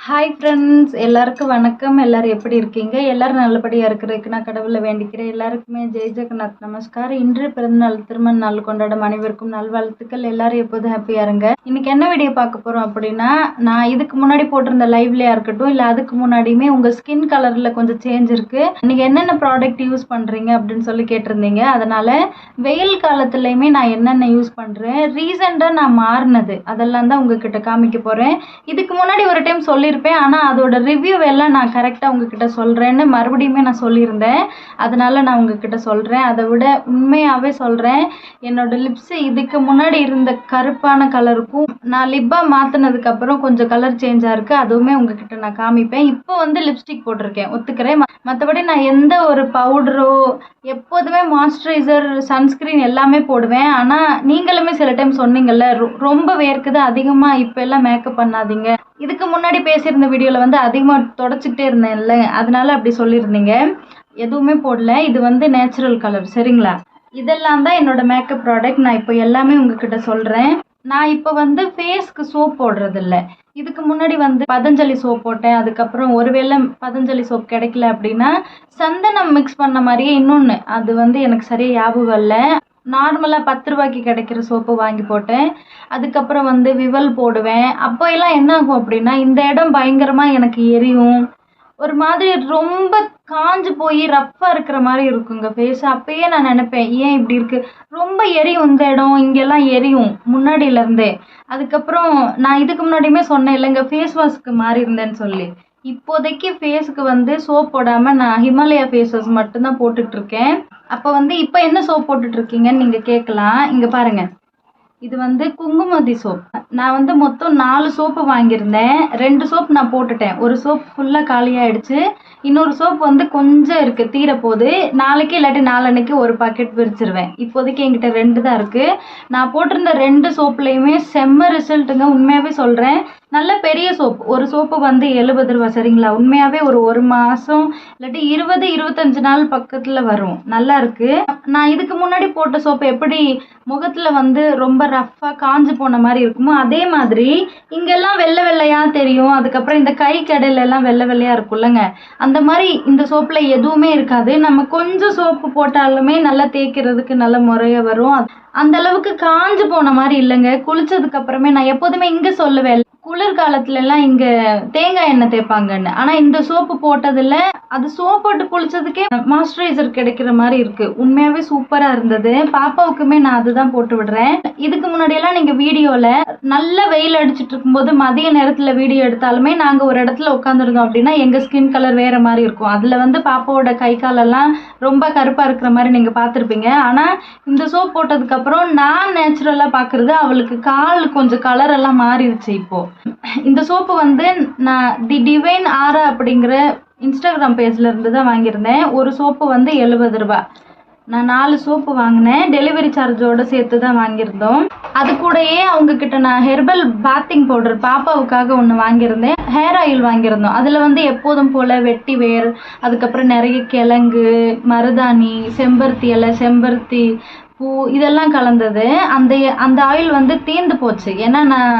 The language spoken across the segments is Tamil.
ஹாய் ஃப்ரெண்ட்ஸ், எல்லாருக்கும் வணக்கம். எல்லாரும் எப்படி இருக்கீங்க? எல்லாரும் நல்லபடியாக இருக்கிறதுக்கு நான் கடவுளை வேண்டிக்கிறேன். எல்லாருக்குமே ஜெய் ஜெகநாத் நமஸ்கார். இன்று பிறந்தநாள் திருமண நாள் கொண்டாடும் அனைவருக்கும் நல்வாழ்த்துக்கள். எல்லாரும் எப்போதும் ஹாப்பியாக இருங்க. இன்னைக்கு என்ன வீடியோ பார்க்க போகிறோம் அப்படின்னா, நான் இதுக்கு முன்னாடி போட்டிருந்த லைவ்லையா இருக்கட்டும், இல்லை அதுக்கு முன்னாடியுமே உங்கள் ஸ்கின் கலரில் கொஞ்சம் சேஞ்ச் இருக்குது, நீங்கள் என்னென்ன ப்ராடக்ட் யூஸ் பண்ணுறீங்க அப்படின்னு சொல்லி கேட்டிருந்தீங்க. அதனால் வெயில் காலத்துலையுமே நான் என்னென்ன யூஸ் பண்ணுறேன், ரீசெண்டாக நான் மாறினது அதெல்லாம் தான் உங்ககிட்ட காமிக்க போகிறேன். இதுக்கு முன்னாடி ஒரு டைம் சொல்லியிருப்பேன், ஆனால் அதோட ரிவ்யூ எல்லாம் நான் கரெக்டாக உங்ககிட்ட சொல்கிறேன்னு மறுபடியுமே நான் சொல்லியிருந்தேன். அதனால நான் உங்ககிட்ட சொல்கிறேன். அதை விட உண்மையாகவே சொல்கிறேன், என்னோட லிப்ஸ் இதுக்கு முன்னாடி இருந்த கருப்பான கலருக்கும் நான் லிப்பாக மாற்றினதுக்கப்புறம் கொஞ்சம் கலர் சேஞ்சாக இருக்குது. அதுவுமே உங்ககிட்ட நான் காமிப்பேன். இப்போ வந்து லிப்ஸ்டிக் போட்டிருக்கேன், ஒத்துக்கிறேன். மற்றபடி நான் எந்த ஒரு பவுடரோ, எப்போதுமே மாய்ஸ்சரைசர், சன்ஸ்க்ரீன் எல்லாமே போடுவேன். ஆனால் நீங்களுமே சில டைம் சொன்னீங்கல்ல, ரொம்ப வேர்க்குது அதிகமாக, இப்போ எல்லாம் மேக்கப் பண்ணாதீங்க. இதுக்கு முன்னாடி பேசியிருந்த வீடியோவில் வந்து அதிகமாக தொடச்சிக்கிட்டே இருந்தேன்ல, அதனால அப்படி சொல்லியிருந்தீங்க. எதுவுமே போடல. இது வந்து நேச்சுரல் கலர், சரிங்களா? இதெல்லாம் தான் என்னோட மேக்கப் ப்ராடக்ட். நான் இப்போ எல்லாமே உங்ககிட்ட சொல்கிறேன். நான் இப்போ வந்து ஃபேஸ்க்கு சோப் போடுறதில்ல. இதுக்கு முன்னாடி வந்து பதஞ்சலி சோப் போட்டேன். அதுக்கப்புறம் ஒருவேளை பதஞ்சலி சோப் கிடைக்கல அப்படின்னா சந்தனம் மிக்ஸ் பண்ண மாதிரியே இன்னொன்று, அது வந்து எனக்கு சரியாக ஞாபகம் இல்லை, நார்மலாக 10 ரூபாய்க்கு கிடைக்கிற சோப்பு வாங்கி போட்டேன். அதுக்கப்புறம் வந்து விவல் போடுவேன். அப்போ எல்லாம் என்ன ஆகும் அப்படின்னா, இந்த இடம் பயங்கரமாக எனக்கு எரியும், ஒரு மாதிரி ரொம்ப காஞ்சு போய் ரஃப்பாக இருக்கிற மாதிரி இருக்குங்க ஃபேஸ். அப்பயே நான் நினைப்பேன், ஏன் இப்படி இருக்குது, ரொம்ப எரியும் இந்த இடம், இங்கெல்லாம் எரியும் முன்னாடியிலேருந்தே. அதுக்கப்புறம் நான் இதுக்கு முன்னாடியுமே சொன்னேன் இல்லைங்க, ஃபேஸ் வாஷ்க்கு மாறி இருந்தேன்னு சொல்லி. இப்போதைக்கு ஃபேஸுக்கு வந்து சோப் போடாமல் நான் ஹிமாலயா ஃபேஸ் வாஷ் மட்டும்தான் போட்டுட்ருக்கேன். அப்போ வந்து இப்போ என்ன சோப் போட்டுட்ருக்கீங்கன்னு நீங்கள் கேட்கலாம். இங்கே பாருங்கள், இது வந்து குங்குமதி சோப். நான் வந்து மொத்தம் 4 சோப்பு வாங்கியிருந்தேன். 2 சோப் நான் போட்டுட்டேன். ஒரு சோப் ஃபுல்லாக காலியாகிடுச்சு. இன்னொரு சோப் வந்து கொஞ்சம் இருக்குது, தீரப்போகுது. நாளைக்கு இல்லாட்டி நாளன்னைக்கு ஒரு பாக்கெட் பிரிச்சிருவேன். இப்போதைக்கு என்கிட்ட 2 தான் இருக்குது. நான் போட்டிருந்த 2 சோப்லேயுமே செம்ம ரிசல்ட்டுங்க, உண்மையாகவே சொல்கிறேன். நல்ல பெரிய சோப். ஒரு சோப்பு வந்து 70 ரூபா, சரிங்களா? உண்மையாகவே ஒரு மாதம் இல்லாட்டி 20-25 நாள் பக்கத்தில் வரும். நல்லா இருக்குது. நான் இதுக்கு முன்னாடி போட்ட சோப்பு எப்படி முகத்தில் வந்து ரொம்ப ரஃப்பாக காஞ்சு போன மாதிரி இருக்குமோ, அதே மாதிரி இங்கெல்லாம் வெள்ளை வெள்ளையாக தெரியும். அதுக்கப்புறம் இந்த கை கடையிலெல்லாம் வெள்ளை வெள்ளையாக இருக்கும்லங்க, அந்த மாதிரி இந்த சோப்பில் எதுவுமே இருக்காது. நம்ம கொஞ்சம் சோப்பு போட்டாலுமே நல்லா தேய்க்கிறதுக்கு நல்ல முறையாக வரும். அந்த அளவுக்கு காஞ்சு போன மாதிரி இல்லைங்க. குளிச்சதுக்கு அப்புறமே நான் எப்போதுமே இங்கே சொல்லுவேன், குளிர்காலத்துல எல்லாம் இங்க தேங்காய் எண்ணெய் தேய்ப்பாங்கன்னு. ஆனா இந்த சோப்பு போட்டதுல அது சோப் போட்டு குளிச்சதுக்கே மாய்ஸ்சரைசர் கிடைக்கிற மாதிரி இருக்கு. உண்மையாவே சூப்பரா இருந்தது. பாப்பாவுக்குமே நான் அதுதான் போட்டு விடுறேன். இதுக்கு முன்னாடி எல்லாம் நீங்க வீடியோல நல்ல வெயில் அடிச்சுட்டு இருக்கும்போது மதிய நேரத்துல வீடியோ எடுத்தாலுமே நாங்க ஒரு இடத்துல உட்காந்துருந்தோம் அப்படின்னா எங்க ஸ்கின் கலர் வேற மாதிரி இருக்கும். அதுல வந்து பாப்பாவோட கை காலெல்லாம் ரொம்ப கருப்பா இருக்கிற மாதிரி நீங்க பாத்திருப்பீங்க. ஆனா இந்த சோப் போட்டதுக்கு அப்புறம் நான் நேச்சுரலா பாக்குறது, அவளுக்கு கால் கொஞ்சம் கலர் எல்லாம் மாறிடுச்சு. இப்போ இந்த சோப்பு வந்து நான் தி டிவைன் ஆரா அப்படிங்கிற இன்ஸ்டாகிராம் பேஜ்ல இருந்து தான் வாங்கியிருந்தேன். ஒரு சோப்பு வந்து 70 ரூபாய். நான் 4 சோப்பு வாங்கினேன். டெலிவரி சார்ஜோட சேர்த்து தான் வாங்கியிருந்தோம். அது கூடயே அவங்க கிட்ட நான் ஹெர்பல் பாத்திங் பவுடர் பாப்பாவுக்காக ஒன்று வாங்கியிருந்தேன். ஹேர் ஆயில் வாங்கியிருந்தோம். அதில் வந்து எப்போதும் போல் வெட்டி வேர், அதுக்கப்புறம் நிறைய கிழங்கு, மருதாணி, செம்பருத்தி இலை, செம்பருத்தி பூ இதெல்லாம் கலந்தது. அந்த ஆயில் வந்து தீர்ந்து போச்சு. ஏன்னா நான்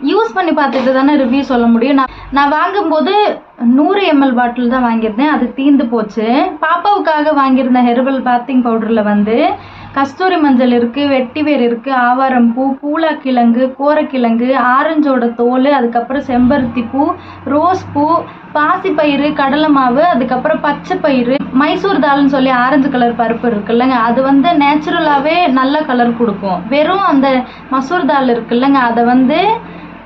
யூஸ் பண்ணி பார்த்துட்டு தானே ரிவ்யூ சொல்ல முடியும். நான் வாங்கும்போது 100 ml பாட்டில் தான் வாங்கியிருந்தேன். அது தீர்ந்து போச்சு. பாப்பாவுக்காக வாங்கியிருந்த ஹெர்பல் பாத்திங் பவுடரில் வந்து கஸ்தூரி மஞ்சள் இருக்குது, வெட்டிவேர் இருக்குது, ஆவாரம் பூ, பூலாக்கிழங்கு, கோரக்கிழங்கு, ஆரஞ்சோட தோல், அதுக்கப்புறம் செம்பருத்தி பூ, ரோஸ் பூ, பாசிப்பயிறு, கடலை மாவு, அதுக்கப்புறம் பச்சை பயிறு, மைசூர் தால்னு சொல்லி ஆரஞ்சு கலர் பருப்பு இருக்குல்லங்க, அது வந்து நேச்சுரலாகவே நல்ல கலர் கொடுக்கும். வெறும் அந்த மசூர் தால் இருக்குல்லங்க, அதை வந்து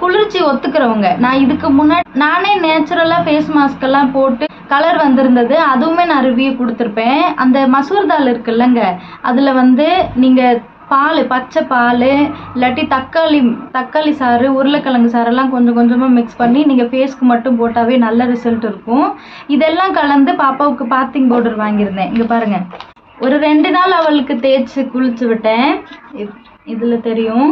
குளிர்ச்சி ஒத்துக்கிறவங்க. நான் இதுக்கு முன்னாடி நானே நேச்சுரலாக ஃபேஸ் மாஸ்க் எல்லாம் போட்டு கலர் வந்திருந்தது, அதுவுமே நான் ரிவ்யூ கொடுத்துருப்பேன். அந்த மசூர் தால் இருக்குல்லங்க, அதில் வந்து நீங்கள் பால், பச்சை பால் இல்லாட்டி தக்காளி சாறு, உருளைக்கிழங்கு சாரெல்லாம் கொஞ்சம் கொஞ்சமாக மிக்ஸ் பண்ணி நீங்கள் ஃபேஸ்க்கு மட்டும் போட்டாவே நல்ல ரிசல்ட் இருக்கும். இதெல்லாம் கலந்து பாப்பாவுக்கு பாத்திங் பவுடர் வாங்கியிருந்தேன். இங்கே பாருங்கள், ஒரு 2 நாள் அவளுக்கு தேய்ச்சி குளிச்சு விட்டேன். இதில் தெரியும்,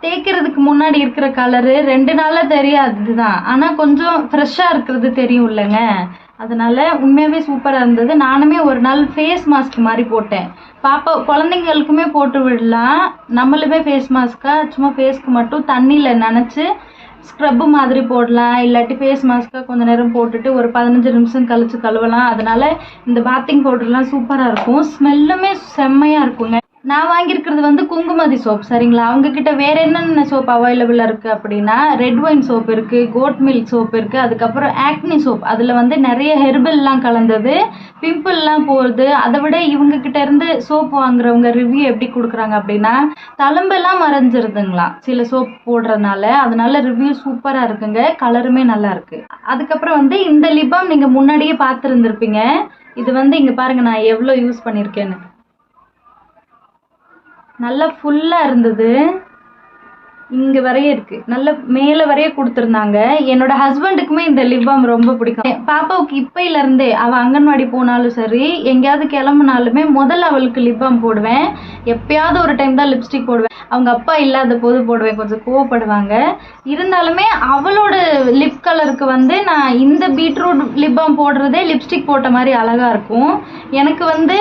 தேய்க்கிறதுக்கு முன்னாடி இருக்கிற கலரு 2 நாளில் தெரியாது தான், ஆனால் கொஞ்சம் ஃப்ரெஷ்ஷாக இருக்கிறது தெரியும் இல்லைங்க. அதனால உண்மையாகவே சூப்பராக இருந்தது. நானுமே ஒரு நாள் ஃபேஸ் மாஸ்க் மாதிரி போட்டேன். பாப்பா குழந்தைங்களுக்குமே போட்டு விடலாம். நம்மளுமே ஃபேஸ் மாஸ்க்காக சும்மா ஃபேஸ்க்கு மட்டும் தண்ணியில் நனைச்சி ஸ்க்ரப்பு மாதிரி போடலாம், இல்லாட்டி ஃபேஸ் மாஸ்க்காக கொஞ்ச நேரம் போட்டுட்டு ஒரு 15 நிமிஷம் கழிச்சு கழுவலாம். அதனால இந்த பாத்திங் பவுடர்லாம் சூப்பராக இருக்கும். ஸ்மெல்லுமே செம்மையாக இருக்குங்க. நான் வாங்கியிருக்கிறது வந்து குங்குமதி சோப். சரிங்களா, அவங்கக்கிட்ட வேறு என்னென்ன சோப் அவைலபிளாக இருக்குது அப்படின்னா ரெட் ஒயின் சோப் இருக்குது, கோட் மில்க் சோப் இருக்குது, அதுக்கப்புறம் ஆக்னி சோப். அதில் வந்து நிறைய ஹெர்பல்லாம் கலந்தது, பிம்பிள்லாம் போகுது. அதை விட இவங்கக்கிட்ட இருந்து சோப் வாங்குறவங்க ரிவ்யூ எப்படி கொடுக்குறாங்க அப்படின்னா தழும்பெல்லாம் மறைஞ்சிருதுங்களாம் சில சோப் போடுறதுனால. அதனால ரிவ்யூ சூப்பராக இருக்குங்க, கலருமே நல்லா இருக்கு. அதுக்கப்புறம் வந்து இந்த லிப் பாம் நீங்கள் முன்னாடியே பார்த்துருந்துருப்பீங்க. இது வந்து இங்கே பாருங்கள் நான் எவ்வளோ யூஸ் பண்ணியிருக்கேன்னு. நல்லா ஃபுல்லாக இருந்தது, இங்கே வரையே இருக்குது, நல்ல மேலே வரையே கொடுத்துருந்தாங்க. என்னோட ஹஸ்பண்டுக்குமே இந்த லிப் பாம் ரொம்ப பிடிக்கும். பாப்பாவுக்கு இப்போயிலேருந்தே அவள் அங்கன்வாடி போனாலும் சரி, எங்கேயாவது கிளம்புனாலுமே முதல்ல அவளுக்கு லிப் பாம் போடுவேன். எப்பயாவது ஒரு டைம் தான் லிப்ஸ்டிக் போடுவேன். அவங்க அப்பா இல்லாத போது போடுவேன், கொஞ்சம் கோவப்படுவாங்க. இருந்தாலுமே அவளோட லிப் கலருக்கு வந்து நான் இந்த பீட்ரூட் லிப் பாம் போடுறதே லிப்ஸ்டிக் போட்ட மாதிரி அழகாக இருக்கும். எனக்கு வந்து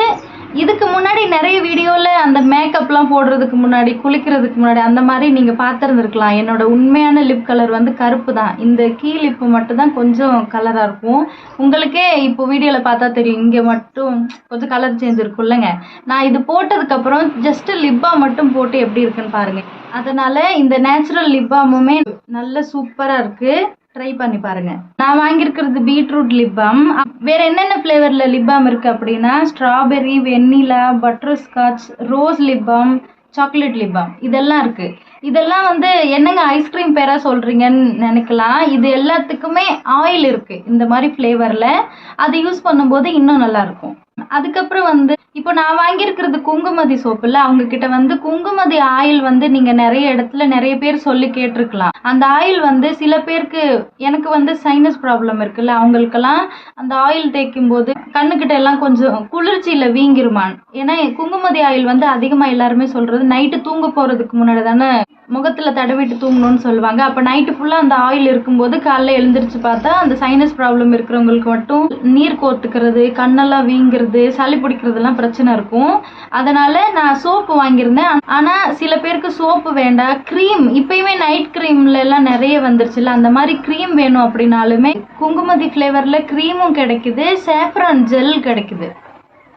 இதுக்கு முன்னாடி நிறைய வீடியோவில் அந்த மேக்கப்லாம் போடுறதுக்கு முன்னாடி, குளிக்கிறதுக்கு முன்னாடி அந்த மாதிரி நீங்கள் பார்த்துருந்துருக்கலாம். என்னோட உண்மையான லிப் கலர் வந்து கருப்பு தான். இந்த கீ லிப்பு மட்டும் தான் கொஞ்சம் கலராக இருக்கும். உங்களுக்கே இப்போ வீடியோவில் பார்த்தா தெரியும், இங்கே மட்டும் கொஞ்சம் கலர் சேஞ்ச் இருக்கும் இல்லைங்க. நான் இது போட்டதுக்கப்புறம் ஜஸ்ட்டு லிப் பாம் மட்டும் போட்டு எப்படி இருக்குன்னு பாருங்கள். அதனால் இந்த நேச்சுரல் லிப் பாமுமே நல்ல சூப்பராக இருக்குது, ட்ரை பண்ணி பாருங்க. நான் வாங்கியிருக்கிறது பீட்ரூட் லிப் பாம். வேற என்னென்ன ஃப்ளேவரில் லிப் பாம் இருக்குது அப்படின்னா strawberry, vanilla, butter scotch, rose lip balm, chocolate lip balm, இதெல்லாம் இருக்குது. இதெல்லாம் வந்து என்னங்க ஐஸ்கிரீம் பேராக சொல்கிறீங்கன்னு நினைக்கலாம். இது எல்லாத்துக்குமே ஆயில் இருக்குது இந்த மாதிரி ஃப்ளேவரில். அது யூஸ் பண்ணும்போது இன்னும் நல்லாயிருக்கும். அதுக்கப்புறம் வந்து இப்போ நான் வாங்கியிருக்கிறது குங்குமதி சோப்பு இல்லை, அவங்கக்கிட்ட வந்து குங்குமதி ஆயில் வந்து நீங்கள் நிறைய இடத்துல நிறைய பேர் சொல்லி கேட்டிருக்கலாம். அந்த ஆயில் வந்து சில பேருக்கு, எனக்கு வந்து சைனஸ் ப்ராப்ளம் இருக்குல்ல, அவங்களுக்கெல்லாம் அந்த ஆயில் தேய்க்கும் போது கண்ணுக்கிட்ட எல்லாம் கொஞ்சம் குளிர்ச்சியில் வீங்கிருமான். ஏன்னா குங்குமதி ஆயில் வந்து அதிகமாக எல்லாருமே சொல்கிறது நைட்டு தூங்க போகிறதுக்கு முன்னாடி தானே முகத்தில் தடவிட்டு தூங்கணும்னு சொல்லுவாங்க. அப்போ நைட்டு ஃபுல்லாக அந்த ஆயில் இருக்கும்போது காலைல எழுந்திரிச்சு பார்த்தா அந்த சைனஸ் ப்ராப்ளம் இருக்கிறவங்களுக்கு மட்டும் நீர் கோர்த்துக்கிறது, கண்ணெல்லாம் வீங்கிறது, சளி பிடிக்கிறதுலாம் பிரச்சனை இருக்கும். அதனால் நான் சோப்பு வாங்கியிருந்தேன். ஆனால் சில பேருக்கு சோப்பு வேண்டாம், க்ரீம், இப்போயுமே நைட் க்ரீம்ல எல்லாம் நிறைய வந்துருச்சுல்ல, அந்த மாதிரி க்ரீம் வேணும் அப்படின்னாலுமே குங்குமதி ஃப்ளேவரில் க்ரீமும் கிடைக்குது, சேஃப்ரான் ஜெல் கிடைக்குது.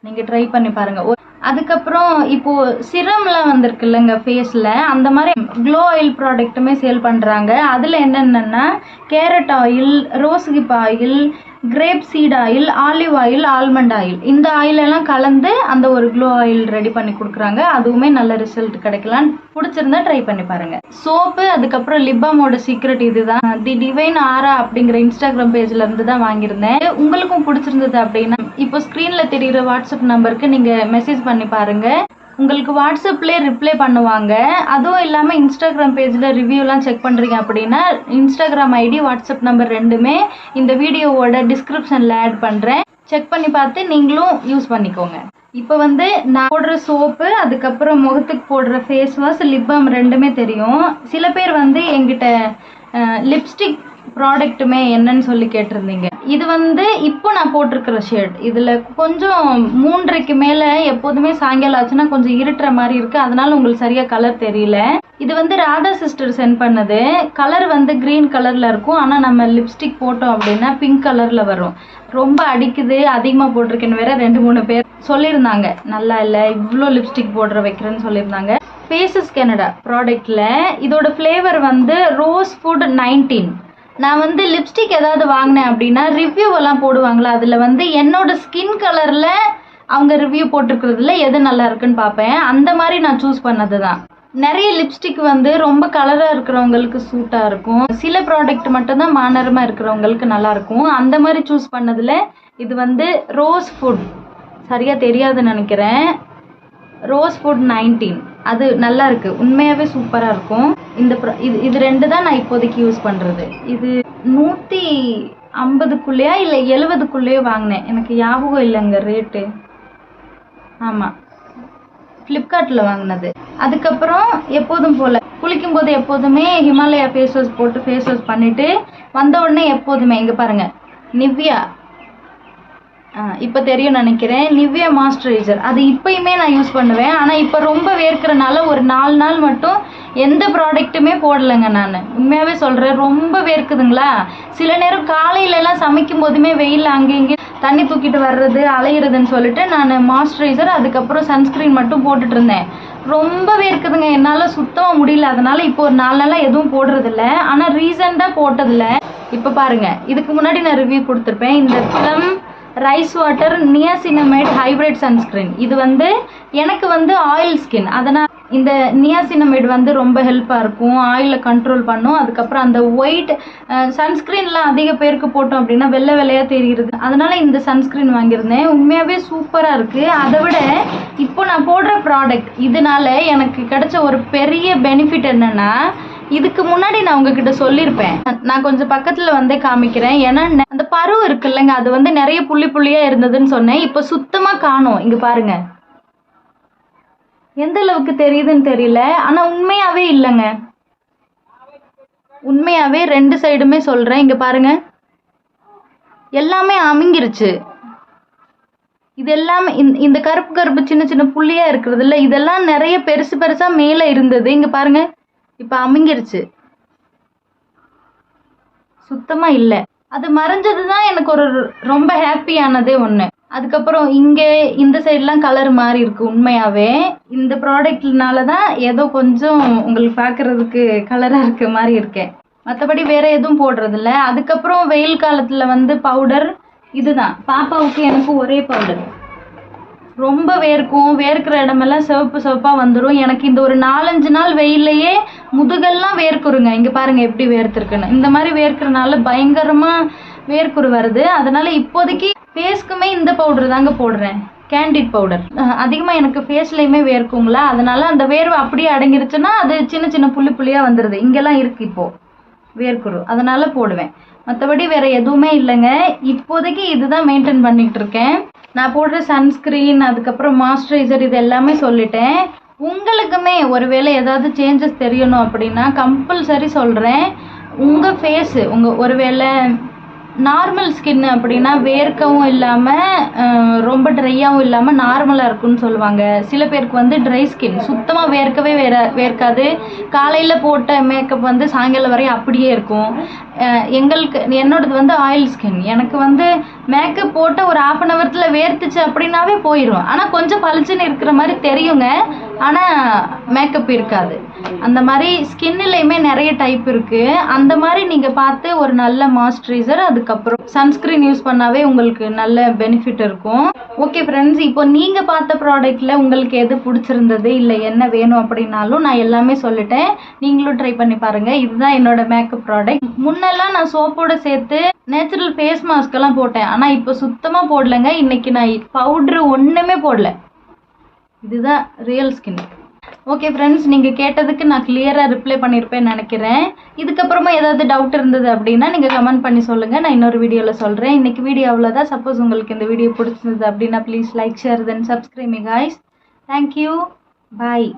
நீங்கள் ட்ரை பண்ணி பாருங்கள். அதுக்கப்புறம் இப்போது சிரம்லாம் வந்திருக்கு இல்லைங்க ஃபேஸில், அந்த மாதிரி க்ளோ ஆயில் ப்ராடக்ட்டுமே சேல் பண்ணுறாங்க. அதில் என்னென்னா carrot oil, rose hip oil, grape seed oil, olive oil, almond oil, இந்த ஆயிலெல்லாம் கலந்து அந்த ஒரு க்ளோ ஆயில் ரெடி பண்ணி கொடுக்குறாங்க. அதுவுமே நல்ல ரிசல்ட் கிடைக்கலாம். பிடிச்சிருந்தா ட்ரை பண்ணி பாருங்கள். சோப்பு அதுக்கப்புறம் லிப் பாமோட சீக்ரெட் இதுதான். தி டிவைன் ஆரா அப்படிங்கிற இன்ஸ்டாகிராம் பேஜ்லேருந்து தான் வாங்கியிருந்தேன். உங்களுக்கும் பிடிச்சிருந்தது அப்படின்னா இப்போ ஸ்க்ரீனில் தெரிகிற வாட்ஸ்அப் நம்பருக்கு நீங்கள் மெசேஜ் பண்ணி பாருங்கள். உங்களுக்கு வாட்ஸ்அப்லேயே ரிப்ளை பண்ணுவாங்க. அதுவும் இல்லாமல் இன்ஸ்டாகிராம் பேஜில் ரிவ்யூலாம் செக் பண்ணுறீங்க அப்படின்னா இன்ஸ்டாகிராம் ஐடி, வாட்ஸ்அப் நம்பர் ரெண்டுமே இந்த வீடியோவோட டிஸ்கிரிப்ஷனில் ஆட் பண்ணுறேன். செக் பண்ணி பார்த்து நீங்களும் யூஸ் பண்ணிக்கோங்க. இப்போ வந்து நான் போடுற சோப்பு, அதுக்கப்புறம் முகத்துக்கு போடுற ஃபேஸ் வாஷ், லிப் பாம் ரெண்டுமே தெரியும். சில பேர் வந்து என்கிட்ட லிப்ஸ்டிக் ப்ராடக்ட்டுமே என்னன்னு சொல்லி கேட்டிருந்தீங்க. இது வந்து இப்போ நான் போட்டிருக்கிற ஷேட், இதில் கொஞ்சம் 3:30க்கு மேலே எப்போதுமே சாயங்காலம் ஆச்சுன்னா கொஞ்சம் இருட்டுற மாதிரி இருக்குது, அதனால உங்களுக்கு சரியாக கலர் தெரியல. இது வந்து ராதா சிஸ்டர் சென்ட் பண்ணது. கலர் வந்து க்ரீன் கலரில் இருக்கும், ஆனால் நம்ம லிப்ஸ்டிக் போட்டோம் அப்படின்னா பிங்க் கலரில் வரும். ரொம்ப அடிக்குது, அதிகமாக போட்டிருக்கேன்னு வேற 2-3 பேர் சொல்லியிருந்தாங்க. நல்லா இல்லை, இவ்வளோ லிப்ஸ்டிக் போடுற வைக்கிறேன்னு சொல்லியிருந்தாங்க. ஃபேஸஸ் கனடா ப்ராடக்டில் இதோட ஃப்ளேவர் வந்து ரோஸ் ஃபுட் 19. நான் வந்து லிப்ஸ்டிக் ஏதாவது வாங்கினேன் அப்படின்னா ரிவ்யூவெல்லாம் போடுவாங்களா, அதில் வந்து என்னோட ஸ்கின் கலரில் அவங்க ரிவ்யூ போட்டிருக்கிறதுல எது நல்லா இருக்குன்னு பார்ப்பேன். அந்த மாதிரி நான் சூஸ் பண்ணது தான். நிறைய லிப்ஸ்டிக் வந்து ரொம்ப கலராக இருக்கிறவங்களுக்கு சூட்டாக இருக்கும், சில ப்ராடக்ட் மட்டும்தான் மாநரமாக இருக்கிறவங்களுக்கு நல்லாயிருக்கும். அந்த மாதிரி சூஸ் பண்ணதில் இது வந்து ரோஸ் ஃபுட், சரியாக தெரியாதுன்னு நினைக்கிறேன், ரோஸ் ஃபுட் 19, அது நல்லா இருக்கு, உண்மையாகவே சூப்பராக இருக்கும். இது 2 தான் நான் இப்போதைக்கு யூஸ் பண்ணுறது. இது 150க்குள்ளேயா இல்லை 70க்குள்ளேயோ வாங்கினேன், எனக்கு ஞாபகம் இல்லைங்க ரேட்டு. ஆமாம், ஃப்ளிப்கார்ட்டில் வாங்கினது. அதுக்கப்புறம் எப்போதும் போல் குளிக்கும்போது எப்போதுமே ஹிமாலயா ஃபேஸ் வாஷ் போட்டு ஃபேஸ் வாஷ் பண்ணிவிட்டு வந்த உடனே எப்போதுமே இங்கே பாருங்கள் நிவ்யா இப்போ தெரியும் நினைக்கிறேன். நிவ்யா மாய்ஸ்சரைசர் அது இப்பயுமே நான் யூஸ் பண்ணுவேன். ஆனால் இப்போ ரொம்ப வேர்க்கிறனால ஒரு 4 நாள் மட்டும் எந்த ப்ராடக்ட்டுமே போடலைங்க. நான் உண்மையாகவே சொல்கிறேன், ரொம்ப வேர்க்குதுங்களா. சில நேரம் காலையிலலாம் சமைக்கும் போதுமே வெயில் அங்கே இங்கே தண்ணி தூக்கிட்டு வர்றது அலையிறதுன்னு சொல்லிட்டு நான் மாய்ஸ்சரைசர் அதுக்கப்புறம் சன்ஸ்க்ரீன் மட்டும் போட்டுட்டு இருந்தேன். ரொம்ப வேர்க்குதுங்க, என்னால் சுத்தமாக முடியல. அதனால் இப்போ ஒரு 4 நாளாக எதுவும் போடுறதில்ல. ஆனால் ரீசெண்டாக போட்டதில்ல. இப்போ பாருங்கள், இதுக்கு முன்னாடி நான் ரிவ்யூ கொடுத்துருப்பேன். இந்த plum rice water niacinamide hybrid sunscreen. இது எனக்கு ஆயில் ஸ்கின், அதனால் இந்த நியாசினமைட் ரொம்ப ஹெல்ப்பாக இருக்கும், ஆயிலை கண்ட்ரோல் பண்ணும். அதுக்கப்புறம் அந்த ஒயிட் சன்ஸ்க்ரீன்லாம் அதிக பேருக்கு போட்டோம் அப்படின்னா வெள்ளை வெள்ளையாக தெரிகிறது. அதனால் இந்த சன்ஸ்க்ரீன் வாங்கியிருந்தேன். உண்மையாகவே சூப்பராக இருக்குது. அதை விட இப்போ நான் போடுற ப்ராடக்ட் இதனால எனக்கு கிடைச்ச ஒரு பெரிய பெனிஃபிட் என்னென்னா, இதுக்கு முன்னாடி நான் உங்ககிட்ட சொல்லியிருப்பேன். நான் கொஞ்சம் பக்கத்தில் காமிக்கிறேன். ஏன்னா அந்த பரு இருக்குல்லங்க, அது நிறைய புள்ளி புள்ளியாக இருந்ததுன்னு சொன்னேன். இப்போ சுத்தமாக காணோம். இங்கே பாருங்க, எந்த அளவுக்கு தெரியுதுன்னு தெரியல. ஆனால் உண்மையாகவே இல்லைங்க, உண்மையாகவே 2 சைடுமே சொல்கிறேன். இங்கே பாருங்க, எல்லாமே அமுங்கிருச்சு. இது எல்லாமே இந்த கருப்பு கருப்பு சின்ன சின்ன புள்ளியாக இருக்கிறது இல்லை, இதெல்லாம் நிறைய பெருசு பெருசாக மேலே இருந்தது. இங்கே பாருங்க, இப்போ அமுங்கிருச்சு, சுத்தமாக இல்லை. அது மறைஞ்சது தான் எனக்கு ஒரு ரொம்ப ஹாப்பியானதே ஒன்று. அதுக்கப்புறம் இங்கே இந்த சைட்லாம் கலர் மாறி இருக்கு. உண்மையாகவே இந்த ப்ராடக்ட்னால தான் ஏதோ கொஞ்சம் உங்களுக்கு பார்க்குறதுக்கு கலராக இருக்க மாதிரி இருக்கேன். மற்றபடி வேறு எதுவும் போடுறதில்ல. அதுக்கப்புறம் வெயில் காலத்தில் பவுடர் இதுதான். பாப்பாவுக்கு எனக்கு ஒரே பவுடர். ரொம்ப வேர்க்கும், வேர்க்கிற இடமெல்லாம் சிவப்பு சிவப்பாக வந்துடும். எனக்கு இந்த ஒரு 4-5 நாள் வெயிலையே முதுகெல்லாம் வேர்க்குருங்க. இங்கே பாருங்கள் எப்படி வேர்த்துருக்குன்னு. இந்த மாதிரி வேர்க்கிறனால பயங்கரமாக வேர்க்குரு வருது. அதனால் இப்போதைக்கு ஃபேஸ்க்குமே இந்த பவுடர் தாங்க போடுறேன், கேண்டிட் பவுடர். அதிகமாக எனக்கு ஃபேஸ்லேயுமே வேர்க்குங்களா, அதனால் அந்த வேர்வை அப்படியே அடங்கிருச்சுன்னா அது சின்ன சின்ன புள்ளி புள்ளியாக வந்துடுது. இங்கெல்லாம் இருக்குது இப்போது வேர்க்குரு, அதனால் போடுவேன். மற்றபடி வேறு எதுவுமே இல்லைங்க. இப்போதைக்கு இதுதான் மெயின்டைன் பண்ணிகிட்டு இருக்கேன். நான் போடுற சன்ஸ்க்ரீன் அதுக்கப்புறம் மாய்ஸ்சரைசர் இது எல்லாமே சொல்லிட்டேன். உங்களுக்குமே ஒருவேளை ஏதாவது சேஞ்சஸ் தெரியணும் அப்படின்னா கம்பல்சரி சொல்கிறேன். உங்கள் ஃபேஸு ஒருவேளை நார்மல் ஸ்கின் அப்படின்னா வேர்க்கவும் இல்லாமல் ரொம்ப ட்ரையாகவும் இல்லாமல் நார்மலாக இருக்குன்னு சொல்லுவாங்க. சில பேருக்கு ட்ரை ஸ்கின், சுத்தமாக வேர்க்கவே வேர்க்காது. காலையில் போட்ட மேக்கப் சாயங்காலம் வரையும் அப்படியே இருக்கும். என்னோடது ஆயில் ஸ்கின். எனக்கு மேக்கப் போட்ட ஒரு 1/2 ஹவர்த்தில் வேர்த்துச்சு அப்படின்னாவே போயிடும். ஆனால் கொஞ்சம் பளிச்சுன்னு இருக்கிற மாதிரி தெரியுங்க, ஆனால் மேக்கப் இருக்காது. அந்த மாதிரி ஸ்கின்னுலையுமே நிறைய டைப் இருக்குது. அந்த மாதிரி நீங்கள் பார்த்து ஒரு நல்ல மாய்ஸ்சரைசர் அதுக்கப்புறம் சன்ஸ்க்ரீன் யூஸ் பண்ணாவே உங்களுக்கு நல்ல பெனிஃபிட் இருக்கும். ஓகே ஃப்ரெண்ட்ஸ், இப்போ நீங்கள் பார்த்த ப்ராடக்ட்டில் உங்களுக்கு எது பிடிச்சிருந்தது இல்லை என்ன வேணும் அப்படின்னாலும் நான் எல்லாமே சொல்லிட்டேன். நீங்களும் ட்ரை பண்ணி பாருங்கள். இதுதான் என்னோட மேக்கப் ப்ராடக்ட். முன்னெல்லாம் நான் சோப்போட சேர்த்து நேச்சுரல் ஃபேஸ் மாஸ்க்கெல்லாம் போட்டேன். ஆனால் இப்போ சுத்தமாக போடலைங்க. இன்றைக்கி நான் பவுட்ரு ஒன்றுமே போடல. இதுதான் ரியல் ஸ்கின். ஓகே ஃப்ரெண்ட்ஸ், நீங்கள் கேட்டதுக்கு நான் கிளியராக ரிப்ளை பண்ணியிருப்பேன்னு நினைக்கிறேன். இதுக்கப்புறமா ஏதாவது டவுட் இருந்தது அப்படின்னா நீங்கள் கமெண்ட் பண்ணி சொல்லுங்கள், நான் இன்னொரு வீடியோவில் சொல்கிறேன். இன்றைக்கி வீடியோ அவ்வளோதான். சப்போஸ் உங்களுக்கு இந்த வீடியோ பிடிச்சிருந்தது அப்படின்னா please like, share, then subscribe me guys. Thank you, bye.